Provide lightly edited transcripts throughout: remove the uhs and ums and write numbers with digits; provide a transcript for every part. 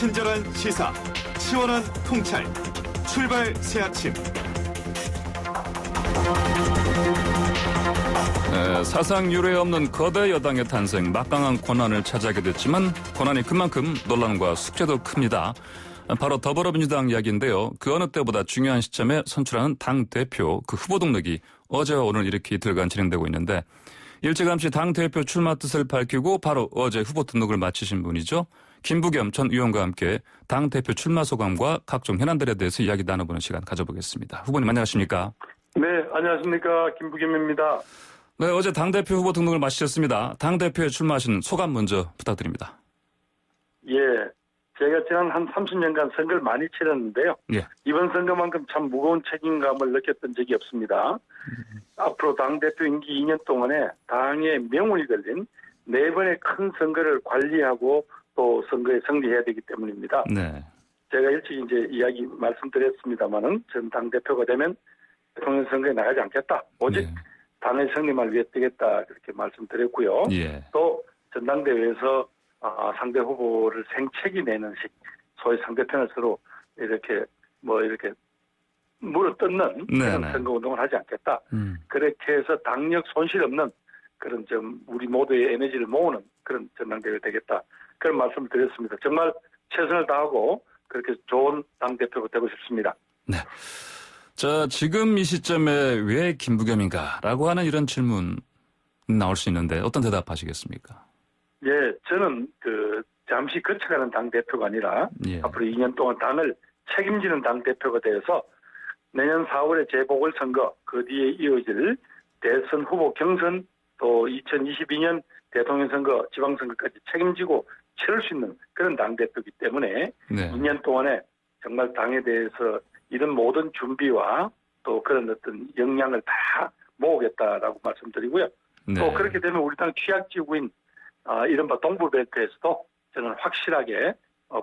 친절한 시사, 시원한 통찰, 출발 새 아침. 네, 사상 유례 없는 거대 여당의 탄생, 막강한 권한을 차지하게 됐지만 권한이 그만큼 논란과 숙제도 큽니다. 바로 더불어민주당 이야기인데요. 그 어느 때보다 중요한 시점에 선출하는 당대표, 그 후보 등록이 어제와 오늘 이렇게 이틀간 진행되고 있는데, 일찌감치 당대표 출마 뜻을 밝히고 바로 어제 후보 등록을 마치신 분이죠. 김부겸 전 의원과 함께 당대표 출마 소감과 각종 현안들에 대해서 이야기 나눠보는 시간 가져보겠습니다. 후보님 안녕하십니까? 네, 안녕하십니까. 김부겸입니다. 네, 어제 당대표 후보 등록을 마치셨습니다. 당대표에 출마하신 소감 먼저 부탁드립니다. 예, 제가 지난 한 30년간 선거를 많이 치렀는데요. 예. 이번 선거만큼 참 무거운 책임감을 느꼈던 적이 없습니다. 앞으로 당대표 임기 2년 동안에 당의 명운이 걸린 4번의 큰 선거를 관리하고 또 선거에 승리해야 되기 때문입니다. 네. 제가 일찍 이제 이야기 말씀드렸습니다만은 전 당대표가 되면 대통령 선거에 나가지 않겠다. 오직 당의 승리만 위해 뛰겠다. 그렇게 말씀드렸고요. 예. 또 전당대회에서 상대 후보를 생채기 내는 식, 소위 상대편을 서로 이렇게 물어뜯는 그런 선거운동을 하지 않겠다. 그렇게 해서 당력 손실 없는 그런 좀 우리 모두의 에너지를 모으는 그런 전당대회가 되겠다. 그런 말씀을 드렸습니다. 정말 최선을 다하고 그렇게 좋은 당대표가 되고 싶습니다. 네. 자, 지금 이 시점에 왜 김부겸인가라고 하는 이런 질문 나올 수 있는데 어떤 대답하시겠습니까? 예, 저는 잠시 거쳐가는 당대표가 아니라 앞으로 2년 동안 당을 책임지는 당대표가 되어서 내년 4월에 재보궐선거, 그 뒤에 이어질 대선 후보 경선, 또 2022년 대통령 선거, 지방선거까지 책임지고 치를 수 있는 그런 당대표이기 때문에 2년 동안에 정말 당에 대해서 이런 모든 준비와 또 그런 어떤 역량을 다 모으겠다라고 말씀드리고요. 또 그렇게 되면 우리 당 취약지구인 이른바 동부벨트에서도 저는 확실하게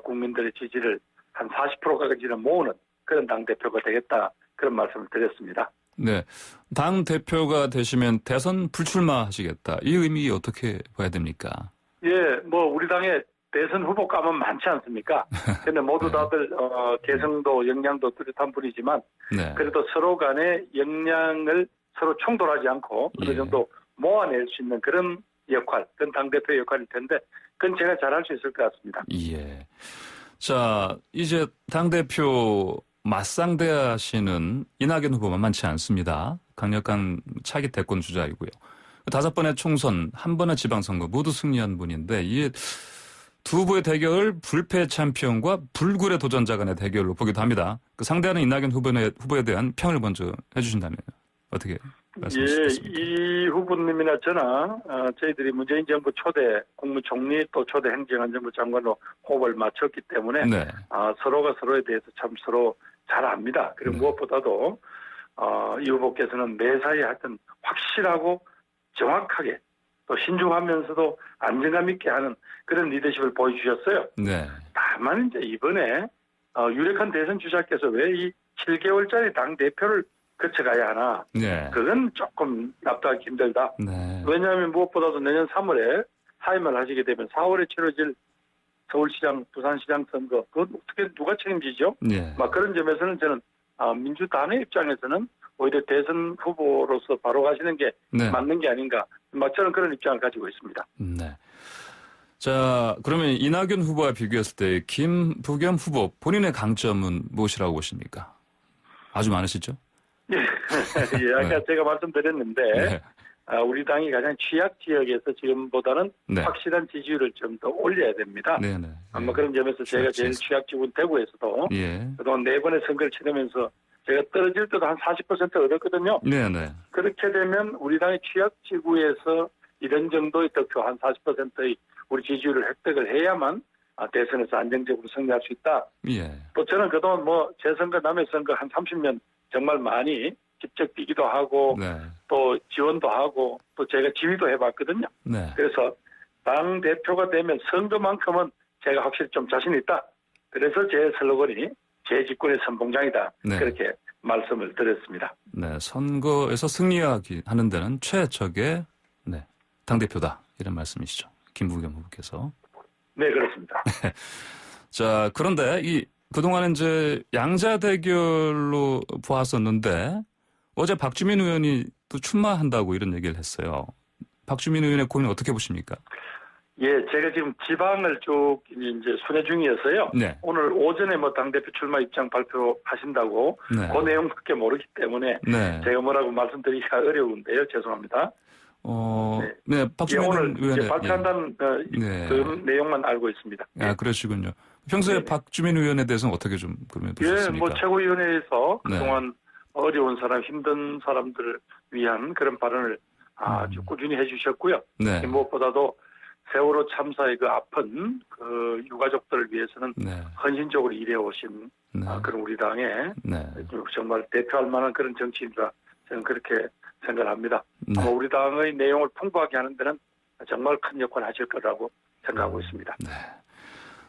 국민들의 지지를 한 40%까지는 모으는 그런 당대표가 되겠다. 그런 말씀을 드렸습니다. 네. 당대표가 되시면 대선 불출마하시겠다. 이 의미 어떻게 봐야 됩니까? 예, 우리 당에 대선 후보감은 많지 않습니까? 근데 모두 다들 개성도 역량도 뚜렷한 분이지만 그래도 서로 간의 역량을 서로 충돌하지 않고 어느 정도 모아낼 수 있는 그런 역할, 그건 당대표의 역할일 텐데 그건 제가 잘할 수 있을 것 같습니다. 예. 자, 이제 당대표 맞상대하시는 이낙연 후보 만만치 않습니다. 강력한 차기 대권 주자이고요. 5번의 총선, 1번의 지방선거 모두 승리한 분인데 이 두 후보의 대결을 불패 챔피언과 불굴의 도전자 간의 대결로 보기도 합니다. 상대하는 이낙연 후보에 대한 평을 먼저 해주신다면 어떻게 말씀하시겠습니까? 이 후보님이나 저나 저희들이 문재인 정부 초대 국무총리 또 초대 행정안전부 장관으로 호흡을 맞췄기 때문에 서로가 서로에 대해서 참 서로 잘 압니다. 그리고 무엇보다도 이 후보께서는 매사에 하여튼 확실하고 정확하게 또 신중하면서도 안정감 있게 하는 그런 리더십을 보여주셨어요. 다만 이제 이번에 유력한 대선 주자께서 왜 이 7개월짜리 당대표를 거쳐가야 하나. 그건 조금 납득하기 힘들다. 왜냐하면 무엇보다도 내년 3월에 사임을 하시게 되면 4월에 치러질 서울시장, 부산시장 선거, 그건 어떻게 누가 책임지죠? 막 그런 점에서는 저는 민주당의 입장에서는 오히려 대선 후보로서 바로 가시는 게 맞는 게 아닌가. 막 저는 그런 입장을 가지고 있습니다. 자, 그러면 이낙연 후보와 비교했을 때 김부겸 후보 본인의 강점은 무엇이라고 보십니까? 아주 많으시죠? 예, 아까 제가 말씀드렸는데 우리 당이 가장 취약 지역에서 지금보다는 확실한 지지율을 좀 더 올려야 됩니다. 아마 그런 점에서 제가 제일 취약 지구인 대구에서도 그동안 4번의 선거를 치르면서 제가 떨어질 때도 한 40% 얻었거든요. 그렇게 되면 우리 당의 취약 지구에서 이런 정도의 득표 한 40%의 우리 지지율을 획득을 해야만 대선에서 안정적으로 승리할 수 있다. 또 저는 그동안 제 선거 남의 선거 한 30년 정말 많이 직접 뛰기도 하고 또 지원도 하고 또 제가 지휘도 해봤거든요. 그래서 당 대표가 되면 선거만큼은 제가 확실히 좀 자신 있다. 그래서 제 슬로건이 제 직군의 선봉장이다. 그렇게 말씀을 드렸습니다. 선거에서 승리하기 하는 데는 최적의 당대표다. 이런 말씀이시죠. 김부겸 후보께서. 네, 그렇습니다. 자, 그런데 그동안은 이제 양자 대결로 보았었는데 어제 박주민 의원이 또 출마한다고 이런 얘기를 했어요. 박주민 의원의 고민 어떻게 보십니까? 예, 제가 지금 지방을 쭉 이제 순회 중이어서요. 네. 오늘 오전에 뭐 당대표 출마 입장 발표하신다고 네. 그 내용밖에 모르기 때문에 네. 제가 뭐라고 말씀드리기가 어려운데요. 죄송합니다. 네, 박주민 오늘 의원의 발표한다는 그 내용만 알고 있습니다. 아, 그러시군요. 평소에 네네. 박주민 의원에 대해서는 어떻게 좀 그러면 보셨습니까? 예, 뭐 최고위원회에서 네. 그동안 어려운 사람, 힘든 사람들을 위한 그런 발언을 아주 꾸준히 해주셨고요. 네. 무엇보다도 세월호 참사의 그 아픈 그 유가족들을 위해서는 네. 헌신적으로 일해오신 네. 그런 우리 당의 네. 정말 대표할 만한 그런 정치인이라 저는 그렇게 생각합니다. 네. 우리 당의 내용을 풍부하게 하는 데는 정말 큰 역할을 하실 거라고 생각하고 있습니다. 네.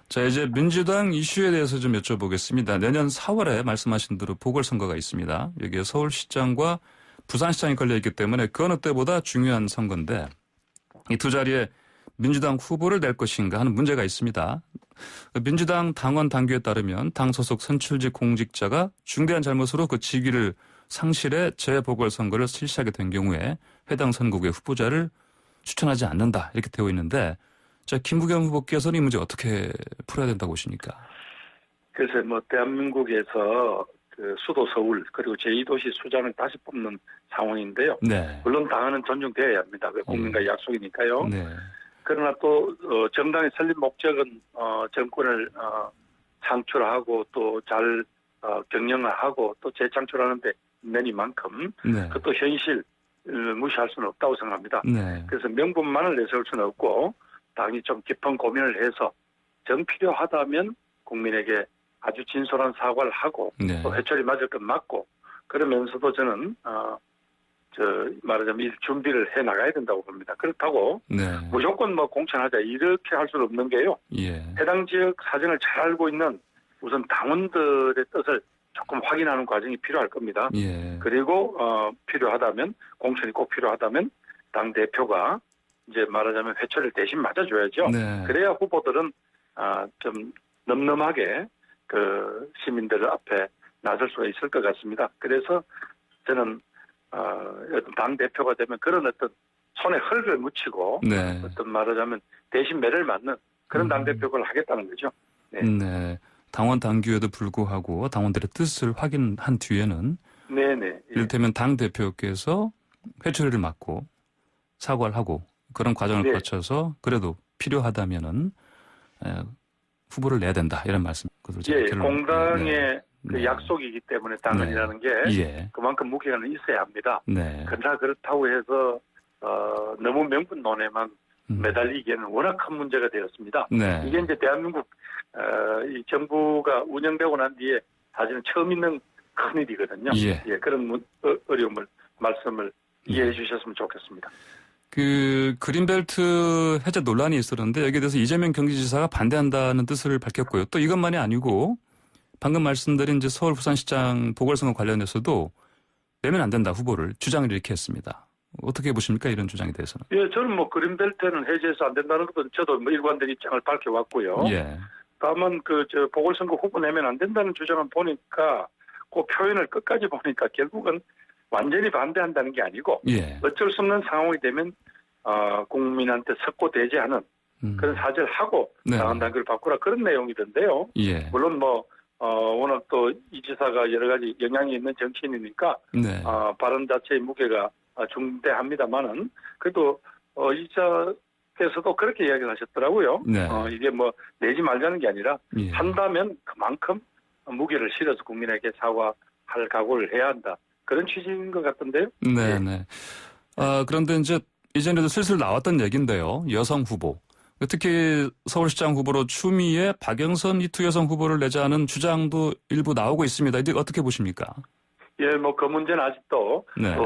자, 이제 민주당 이슈에 대해서 좀 여쭤보겠습니다. 내년 4월에 말씀하신 대로 보궐선거가 있습니다. 여기에 서울시장과 부산시장이 걸려있기 때문에 그 어느 때보다 중요한 선거인데 이 두 자리에 민주당 후보를 낼 것인가 하는 문제가 있습니다. 민주당 당원 당규에 따르면 당 소속 선출직 공직자가 중대한 잘못으로 그 직위를 상실해 재보궐선거를 실시하게 된 경우에 해당 선거구의 후보자를 추천하지 않는다 이렇게 되어 있는데 자, 김부겸 후보께서는 이 문제 어떻게 풀어야 된다고 보십니까? 그래서 뭐 대한민국에서 그 수도 서울 그리고 제2도시 수장을 다시 뽑는 상황인데요. 네. 물론 당헌은 존중되어야 합니다. 그 국민과의 약속이니까요. 네. 그러나 또 정당의 설립 목적은 정권을 창출하고 또 잘 경영하고 또 재창출하는데 있는이만큼 네. 그것도 현실 무시할 수는 없다고 생각합니다. 네. 그래서 명분만을 내세울 수는 없고 당이 좀 깊은 고민을 해서 정 필요하다면 국민에게 아주 진솔한 사과를 하고 네. 또 회초리 맞을 것 맞고 그러면서도 저는 말하자면 이 준비를 해 나가야 된다고 봅니다. 그렇다고 네. 무조건 뭐 공천하자 이렇게 할 수는 없는 게요. 예. 해당 지역 사정을 잘 알고 있는 우선 당원들의 뜻을 조금 확인하는 과정이 필요할 겁니다. 예. 그리고 필요하다면 공천이 꼭 필요하다면 당 대표가 이제 말하자면 회초리를 대신 맞아줘야죠. 네. 그래야 후보들은 좀 넘넘하게 그 시민들 앞에 나설 수가 있을 것 같습니다. 그래서 저는 어떤 당 대표가 되면 그런 어떤 손에 흙을 묻히고 네. 어떤 말하자면 대신 매를 맞는 그런 당 대표를 하겠다는 거죠. 네. 네. 당원 당규에도 불구하고 당원들의 뜻을 확인한 뒤에는 네네. 이를테면 당 대표께서 회초리를 맞고 사과를 하고 그런 과정을 네. 거쳐서 그래도 필요하다면은 후보를 내야 된다 이런 말씀. 예, 공당의 네. 그 네. 약속이기 때문에 당헌이라는 게 예. 그만큼 무게는 있어야 합니다. 네. 그러나 그렇다고 해서 너무 명분론에만 매달리기에는 워낙 큰 문제가 되었습니다. 네. 이게 이제 대한민국 이 정부가 운영되고 난 뒤에 사실은 처음 있는 큰 일이거든요. 예. 그런 어려움을 말씀을 이해해 주셨으면 좋겠습니다. 그 그린벨트 해제 논란이 있었는데 여기에 대해서 이재명 경기지사가 반대한다는 뜻을 밝혔고요. 또 이것만이 아니고 방금 말씀드린 이제 서울 부산시장 보궐선거 관련해서도 내면 안 된다 후보를 주장을 이렇게 했습니다. 어떻게 보십니까 이런 주장에 대해서는? 예, 저는 뭐 그린벨트는 해제해서 안 된다는 것은 저도 뭐 일관된 입장을 밝혀왔고요. 예. 다만 보궐선거 후보 내면 안 된다는 주장을 보니까 그 표현을 끝까지 보니까 결국은 완전히 반대한다는 게 아니고 예. 어쩔 수 없는 상황이 되면 국민한테 석고대죄하는 그런 사죄를 하고 네. 당헌 당규를 바꾸라 그런 내용이던데요. 예. 물론 뭐 워낙 또 이 지사가 여러 가지 영향이 있는 정치인이니까 네. 발언 자체의 무게가 중대합니다만은 그래도 이 지사께서도 그렇게 이야기를 하셨더라고요. 네. 이게 뭐 내지 말자는 게 아니라 예. 한다면 그만큼 무게를 실어서 국민에게 사과할 각오를 해야 한다. 그런 취지인 것 같던데요. 네, 네. 그런데 이제 이전에도 슬슬 나왔던 얘기인데요. 여성 후보. 특히 서울시장 후보로 추미애, 박영선 이 두 여성 후보를 내자는 주장도 일부 나오고 있습니다. 이제 어떻게 보십니까? 예, 뭐 그 문제는 아직도 네.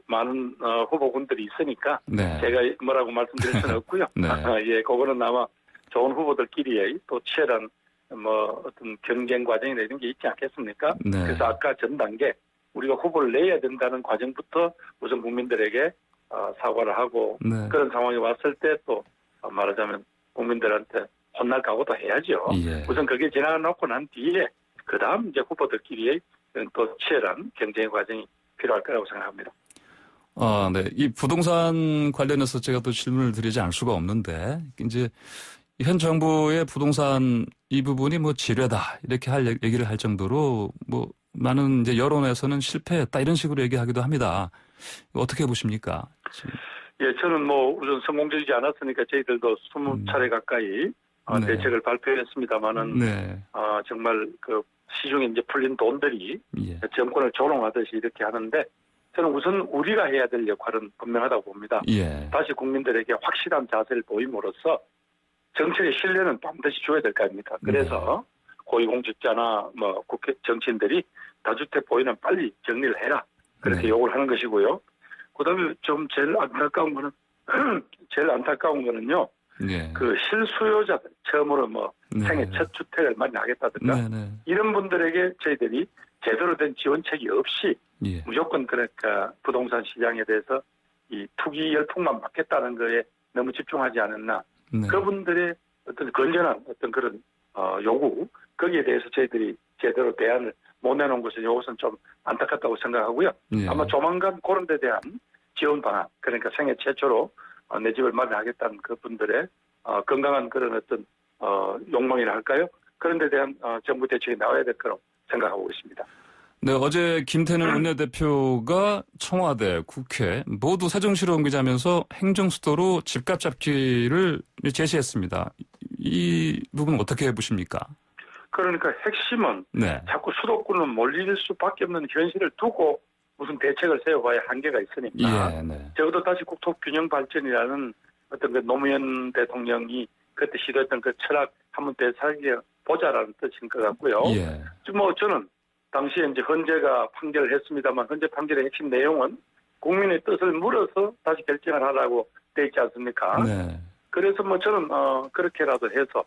많은 후보군들이 있으니까 네. 제가 뭐라고 말씀드릴 수는 없고요. 네. 예, 그거는 아마 좋은 후보들끼리의 또 치열한 뭐 어떤 경쟁 과정이나 이런 게 있지 않겠습니까? 네. 그래서 아까 전 단계 우리가 후보를 내야 된다는 과정부터 우선 국민들에게 사과를 하고 네. 그런 상황이 왔을 때 또 말하자면 국민들한테 혼날 각오도 해야죠. 예. 우선 그게 지나놓고 난 뒤에 그다음 이제 후보들끼리의 또 치열한 경쟁 과정이 필요할 거라고 생각합니다. 네. 이 부동산 관련해서 제가 또 질문을 드리지 않을 수가 없는데, 이제 현 정부의 부동산 이 부분이 뭐 지뢰다 이렇게 얘기를 할 정도로 뭐 많은 이제 여론에서는 실패했다 이런 식으로 얘기하기도 합니다. 어떻게 보십니까? 예, 저는 뭐 우선 성공적이지 않았으니까 저희들도 20차례 가까이 네. 대책을 발표했습니다만은 네. 정말 그 시중에 이제 풀린 돈들이 예. 정권을 조롱하듯이 이렇게 하는데 저는 우선 우리가 해야 될 역할은 분명하다고 봅니다. 예. 다시 국민들에게 확실한 자세를 보임으로써 정책의 신뢰는 반드시 줘야 될 거 아닙니까? 그래서 고위공직자나 뭐 국회 정치인들이 다주택 보유는 빨리 정리를 해라. 그렇게 네. 요구를 하는 것이고요. 그다음에 좀 제일 안타까운 거는요. 예. 그 실수요자들 처음으로 뭐 네. 생애 첫 주택을 마련하겠다든가 네. 이런 분들에게 저희들이 제대로 된 지원책이 없이 예. 무조건 그러니까 부동산 시장에 대해서 이 투기 열풍만 막겠다는 거에 너무 집중하지 않았나. 네. 그분들의 어떤 건전한 어떤 그런 요구 거기에 대해서 저희들이 제대로 대안을 못 내놓은 것은 이것은 좀 안타깝다고 생각하고요. 예. 아마 조만간 그런 데 대한 지원 방안 그러니까 생애 최초로 내 집을 마련하겠다는 그분들의 건강한 그런 어떤 욕망이라 할까요? 그런 데 대한 정부 대책이 나와야 될 거라고 생각하고 있습니다. 네, 어제 김태년 원내대표가 청와대, 국회 모두 새정치로 옮기자면서 행정수도로 집값 잡기를 제시했습니다. 이 부분은 어떻게 보십니까? 그러니까 핵심은 네. 자꾸 수도권은 몰릴 수밖에 없는 현실을 두고 무슨 대책을 세워봐야 한계가 있으니까 예, 네. 적어도 다시 국토균형 발전이라는 어떤 그 노무현 대통령이 그때 시도했던 그 철학 한번 되살려 보자라는 뜻인 것 같고요. 예. 뭐 저는 당시에 이제 헌재가 판결을 했습니다만 헌재 판결의 핵심 내용은 국민의 뜻을 물어서 다시 결정을 하라고 돼 있지 않습니까? 네. 그래서 뭐 저는 그렇게라도 해서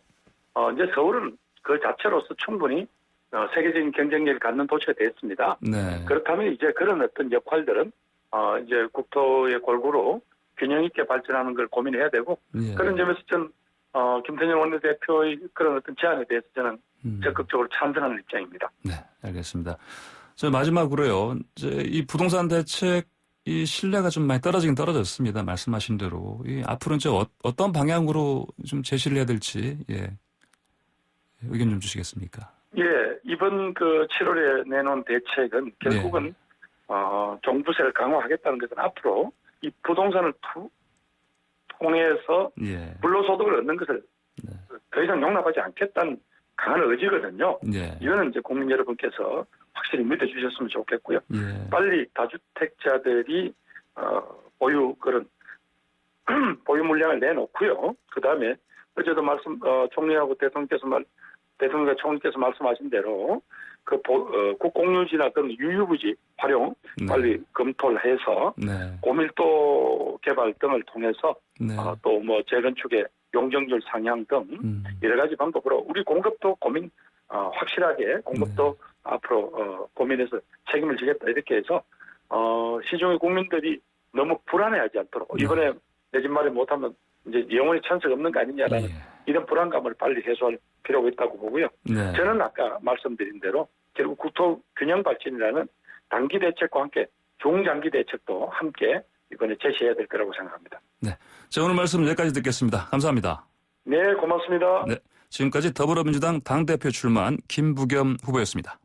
이제 서울은 그 자체로서 충분히 세계적인 경쟁력을 갖는 도시가 됐습니다. 네. 그렇다면 이제 그런 어떤 역할들은 이제 국토의 골고루 균형 있게 발전하는 걸 고민해야 되고 예. 그런 점에서 저는 김태년 원내대표의 그런 어떤 제안에 대해서 저는 적극적으로 찬성하는 입장입니다. 네, 알겠습니다. 저 마지막으로요. 이제 이 부동산 대책 이 신뢰가 좀 많이 떨어지긴 떨어졌습니다. 말씀하신 대로 이 앞으로는 이제 어떤 방향으로 좀 제시를 해야 될지 예. 의견 좀 주시겠습니까? 예, 이번 그 7월에 내놓은 대책은 결국은 종부세를 강화하겠다는 것은 앞으로 이 부동산을 통해서 예. 불로소득을 얻는 것을 더 이상 용납하지 않겠다는 강한 의지거든요. 예. 이거는 이제 국민 여러분께서 확실히 믿어주셨으면 좋겠고요. 예. 빨리 다주택자들이 보유 그런 보유 물량을 내놓고요. 그 다음에 어제도 총리하고 대통령과 총리께서 말씀하신 대로 그 국공유지나 그런 유유부지 활용 빨리 검토를 해서 네. 고밀도 개발 등을 통해서 네. 또 뭐 재건축의 용적률 상향 등 여러 가지 방법으로 우리 공급도 고민 확실하게 공급도 앞으로 고민해서 책임을 지겠다 이렇게 해서 시중의 국민들이 너무 불안해하지 않도록 이번에 내 집 마련 못하면 이제 영원히 찬스가 없는 거 아니냐라는 이런 불안감을 빨리 해소할 필요가 있다고 보고요. 네. 저는 아까 말씀드린 대로 결국 국토 균형 발전이라는 단기 대책과 함께 중장기 대책도 함께 이번에 제시해야 될 거라고 생각합니다. 네. 자, 오늘 말씀 여기까지 듣겠습니다. 감사합니다. 네, 고맙습니다. 네. 지금까지 더불어민주당 당대표 출마한 김부겸 후보였습니다.